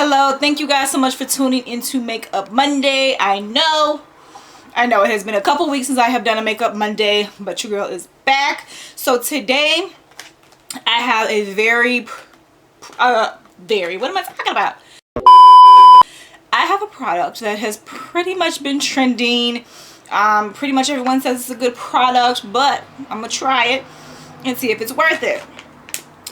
Hello, thank you guys so much for tuning into Makeup Monday. I know it has been a couple weeks since I have done a Makeup Monday, but your girl is back. So today I have a very what am I talking about? I have a product that has pretty much been trending. Pretty much everyone says it's a good product, but I'm gonna try it and see if it's worth it.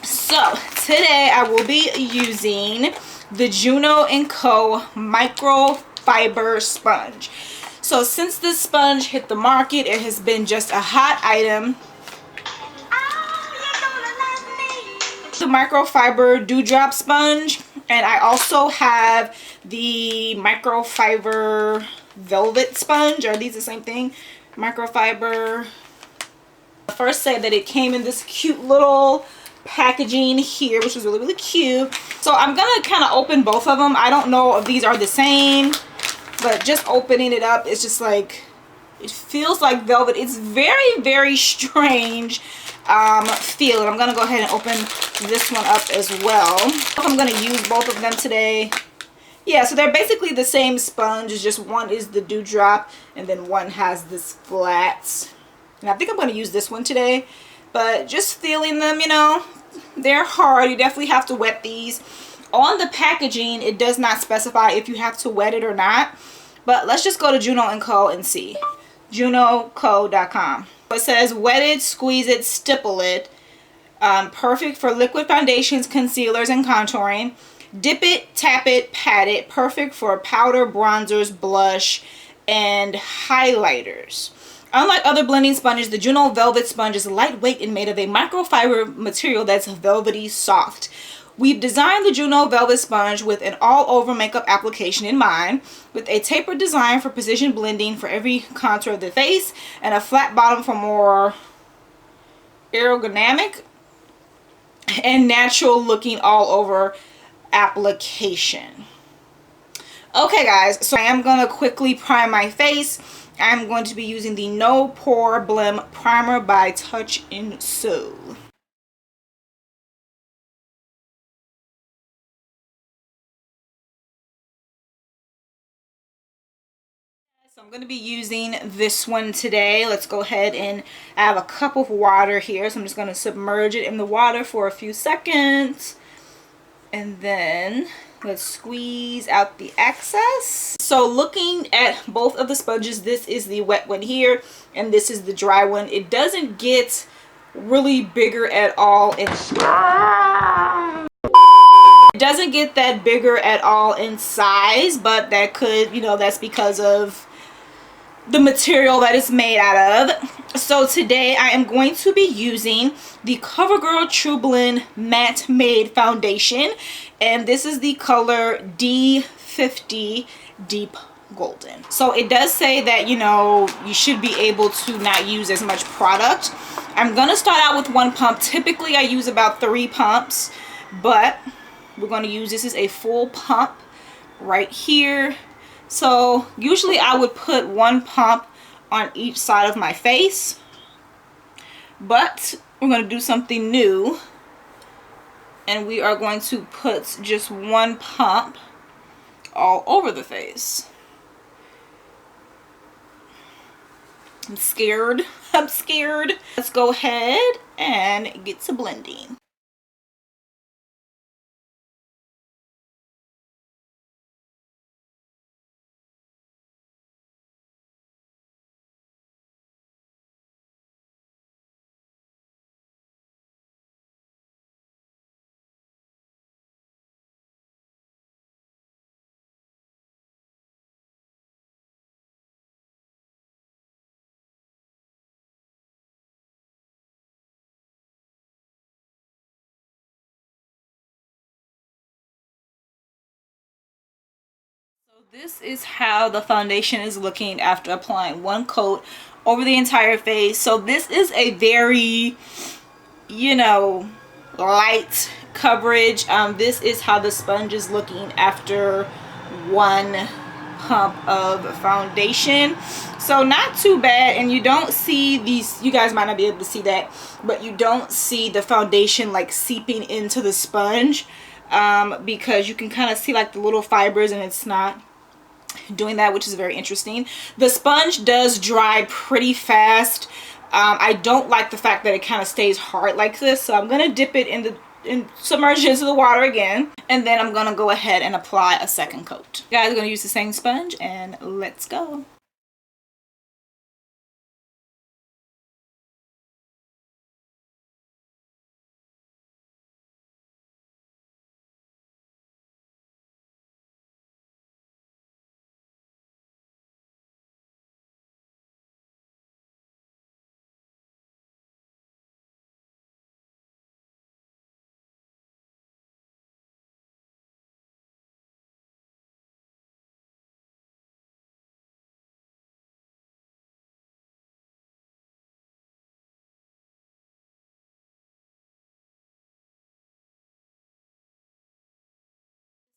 So today I will be using the Juno&Co Microfiber sponge. So since this sponge hit the market, it has been just a hot item. The microfiber dewdrop sponge, and I also have the microfiber velvet sponge. Are these the same thing? Microfiber. First say that it came in this cute little packaging here, which is really cute. So I'm gonna kind of open both of them. I don't know if these are the same, but just opening it up, it's just like, it feels like velvet. It's very strange feeling. I'm gonna go ahead and open this one up as well. I'm gonna use both of them today. Yeah, so they're basically the same sponge. It's just one is the dewdrop and then one has this flat. And I think I'm gonna use this one today. But just feeling them, you know, they're hard. You definitely have to wet these. On the packaging, it does not specify if you have to wet it or not. But let's just go to Juno&Co and see. juno&co.com. It says wet it, squeeze it, stipple it. Perfect for liquid foundations, concealers, and contouring. Dip it, tap it, pat it. Perfect for powder, bronzers, blush, and highlighters. Unlike other blending sponges, the Juno Velvet Sponge is lightweight and made of a microfiber material that's velvety soft. We've designed the Juno Velvet Sponge with an all-over makeup application in mind, with a tapered design for precision blending for every contour of the face, and a flat bottom for more ergonomic and natural looking all-over application. Okay guys, so I am going to quickly prime my face. I'm going to be using the No Pore Blem Primer by Touch and Sew. So I'm going to be using this one today. Let's go ahead and I have a cup of water here. So I'm just going to submerge it in the water for a few seconds. And then let's squeeze out the excess. So looking at both of the sponges, this is the wet one here and this is the dry one. It doesn't get really bigger at all. It doesn't get that bigger at all in size, but that could, you know, that's because of the material that it's made out of. So today I am going to be using the CoverGirl True Blend Matte Made Foundation, and this is the color D50 Deep Golden. So it does say that, you know, you should be able to not use as much product. I'm gonna start out with one pump. Typically I use about 3 pumps, but we're going to use, this is a full pump right here. So usually I would put 1 pump on each side of my face, but we're going to do something new and we are going to put just 1 pump all over the face. I'm scared. I'm scared. Let's go ahead and get to blending. This is how the foundation is looking after applying 1 coat over the entire face. So this is a very, you know, light coverage. This is how the sponge is looking after 1 pump of foundation. So not too bad, and you don't see these, you guys might not be able to see that, but you don't see the foundation like seeping into the sponge. because you can kind of see like the little fibers and it's not doing that, which is very interesting. The sponge does dry pretty fast. I don't like the fact that it kind of stays hard like this, so I'm gonna dip it in the submerge it into the water again, and then I'm gonna go ahead and apply a second coat. Guys, I'm gonna use the same sponge and let's go.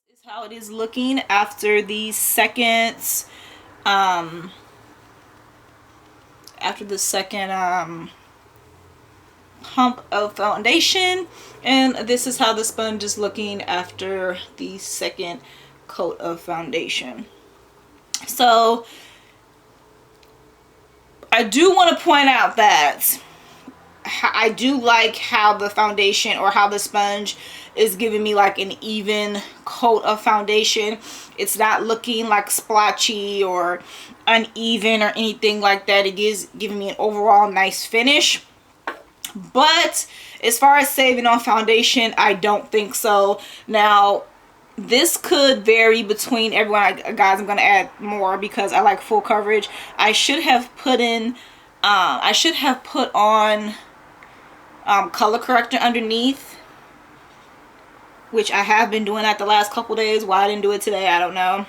This is how it is looking after the second pump of foundation, and this is how the sponge is looking after the second coat of foundation. So I do want to point out that I do like how the foundation, or how the sponge is giving me like an even coat of foundation. It's not looking like splotchy or uneven or anything like that. It is giving me an overall nice finish. But as far as saving on foundation, I don't think so. Now, this could vary between everyone. Guys, I'm going to add more because I like full coverage. I should have put on color corrector underneath, which I have been doing that the last couple days. Why I didn't do it today, I don't know.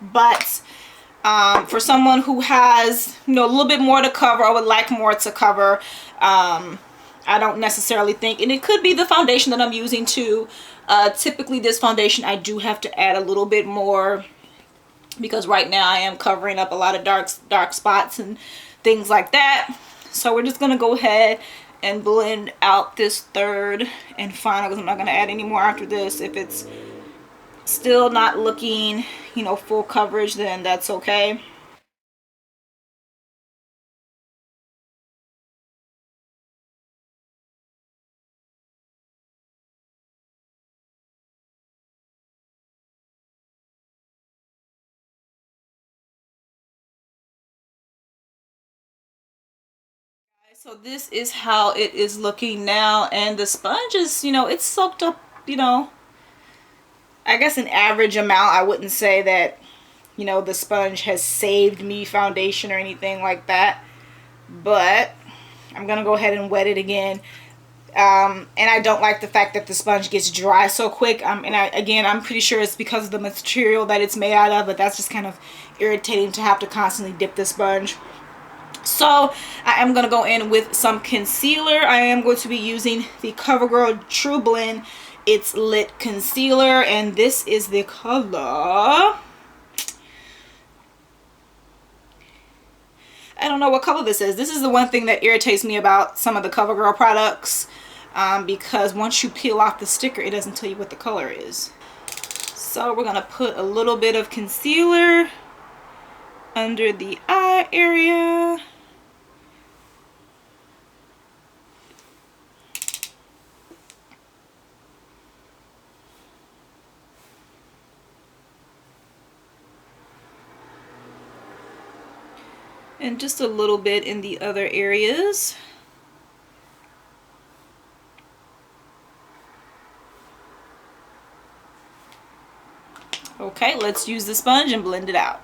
But for someone who has, you know, a little bit more to cover, or would like more to cover, I don't necessarily think, and it could be the foundation that I'm using too. Typically this foundation I do have to add a little bit more, because right now I am covering up a lot of dark spots and things like that. So we're just gonna go ahead and blend out this third and final, because I'm not gonna add any more after this. If it's still not looking, you know, full coverage, then that's okay. So this is how it is looking now, and the sponge is, you know, it's soaked up, you know, I guess an average amount. I wouldn't say that, you know, the sponge has saved me foundation or anything like that, but I'm gonna go ahead and wet it again. And I don't like the fact that the sponge gets dry so quick. Again, I'm pretty sure it's because of the material that it's made out of, but that's just kind of irritating to have to constantly dip the sponge. So I am going to go in with some concealer. I am going to be using the CoverGirl True Blend It's Lit Concealer, and this is the color, I don't know what color this is. This is the one thing that irritates me about some of the CoverGirl products, because once you peel off the sticker, it doesn't tell you what the color is. So we're going to put a little bit of concealer under the eye area. And just a little bit in the other areas. Okay, let's use the sponge and blend it out.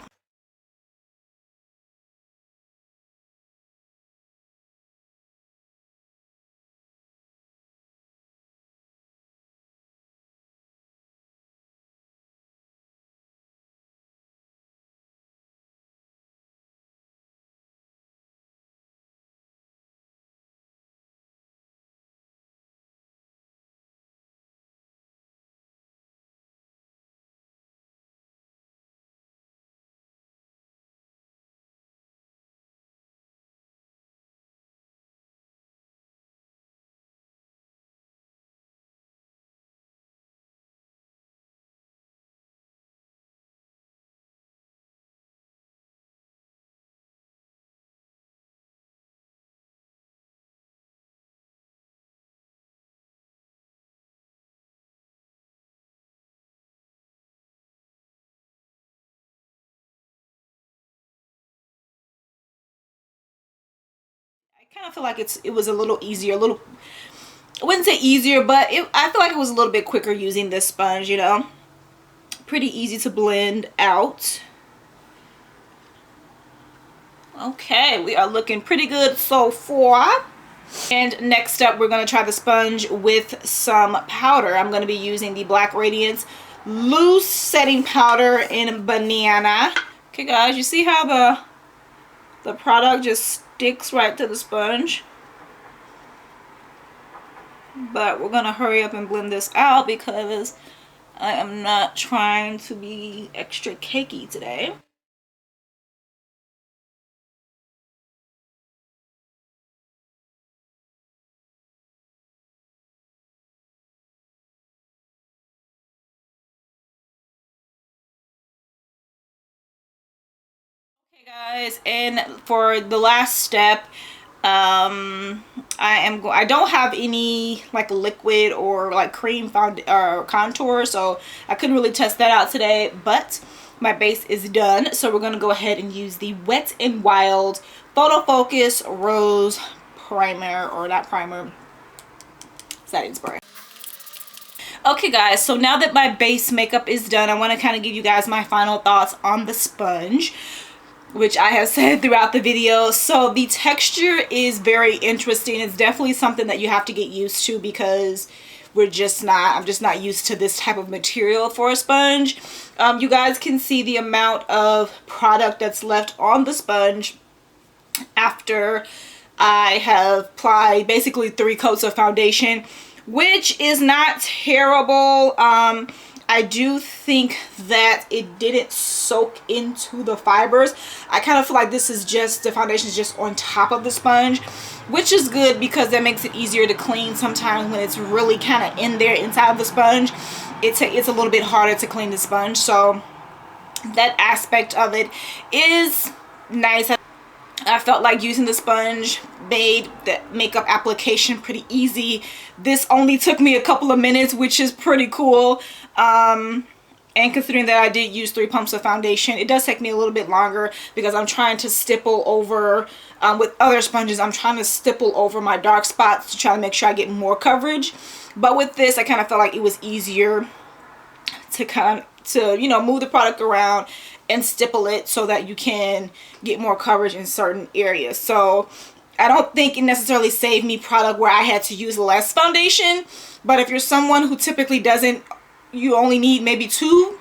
kind of feel like it was a little easier, I wouldn't say easier, but I feel like it was a little bit quicker using this sponge, you know. Pretty easy to blend out. Okay, we are looking pretty good so far. And next up, we're going to try the sponge with some powder. I'm going to be using the Black Radiance Loose Setting Powder in Banana. Okay, guys, you see how the product just sticks right to the sponge? But we're going to hurry up and blend this out because I am not trying to be extra cakey today. Okay guys, and for the last step, I don't have any like liquid or like cream contour, so I couldn't really test that out today, but my base is done. So we're going to go ahead and use the Wet n Wild Photo Focus Rose Primer, or not primer, setting spray. Okay guys, so now that my base makeup is done, I want to kind of give you guys my final thoughts on the sponge, which I have said throughout the video. So the texture is very interesting. It's definitely something that you have to get used to because I'm just not used to this type of material for a sponge. You guys can see the amount of product that's left on the sponge after I have applied basically 3 coats of foundation, which is not terrible. I do think that it didn't soak into the fibers. I kind of feel like this is just, the foundation is just on top of the sponge, which is good because that makes it easier to clean. Sometimes when it's really kind of in there inside of the sponge, it's a little bit harder to clean the sponge. So that aspect of it is nice. I felt like using the sponge made the makeup application pretty easy. This only took me a couple of minutes, which is pretty cool. And considering that I did use 3 pumps of foundation, it does take me a little bit longer because I'm trying to stipple over, with other sponges, I'm trying to stipple over my dark spots to try to make sure I get more coverage. But with this, I kind of felt like it was easier to you know, move the product around and stipple it so that you can get more coverage in certain areas. So I don't think it necessarily saved me product where I had to use less foundation. But if you're someone who typically doesn't, you only need maybe 2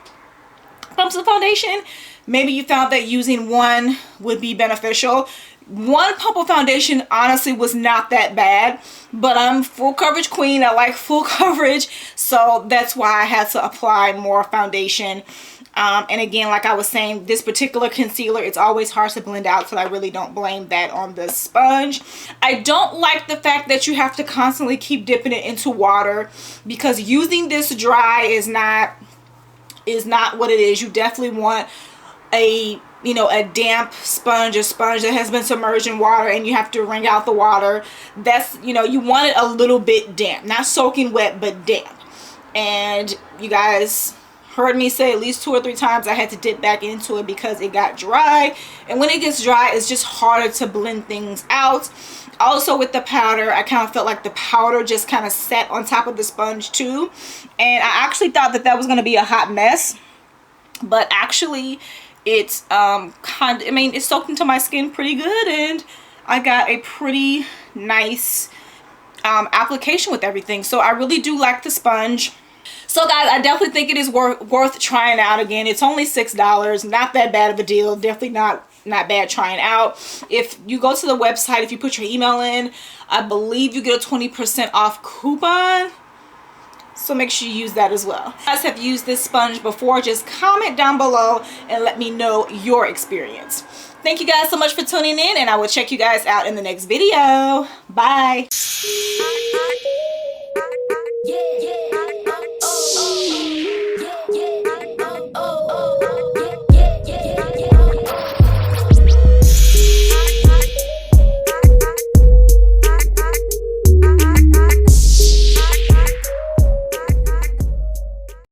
pumps of foundation, maybe you found that using 1 would be beneficial. 1 pump of foundation honestly was not that bad, but I'm full coverage queen. I like full coverage, so that's why I had to apply more foundation. And again, like I was saying, this particular concealer, it's always hard to blend out, so I really don't blame that on the sponge. I don't like the fact that you have to constantly keep dipping it into water, because using this dry is not what it is. You definitely want a damp sponge, a sponge that has been submerged in water and you have to wring out the water. That's, you want it a little bit damp, not soaking wet, but damp. And you guys heard me say at least 2 or 3 times I had to dip back into it because it got dry. And when it gets dry, it's just harder to blend things out. Also with the powder, I kind of felt like the powder just kind of sat on top of the sponge too. And I actually thought that was going to be a hot mess, but actually it's it soaked into my skin pretty good, and I got a pretty nice application with everything. So I really do like the sponge. So guys, I definitely think it is worth trying out. Again, it's only $6, not that bad of a deal. Definitely not bad trying out. If you go to the website, if you put your email in, I believe you get a 20% off coupon. So make sure you use that as well. If you guys have used this sponge before, just comment down below and let me know your experience. Thank you guys so much for tuning in, and I will check you guys out in the next video. Bye. Yeah.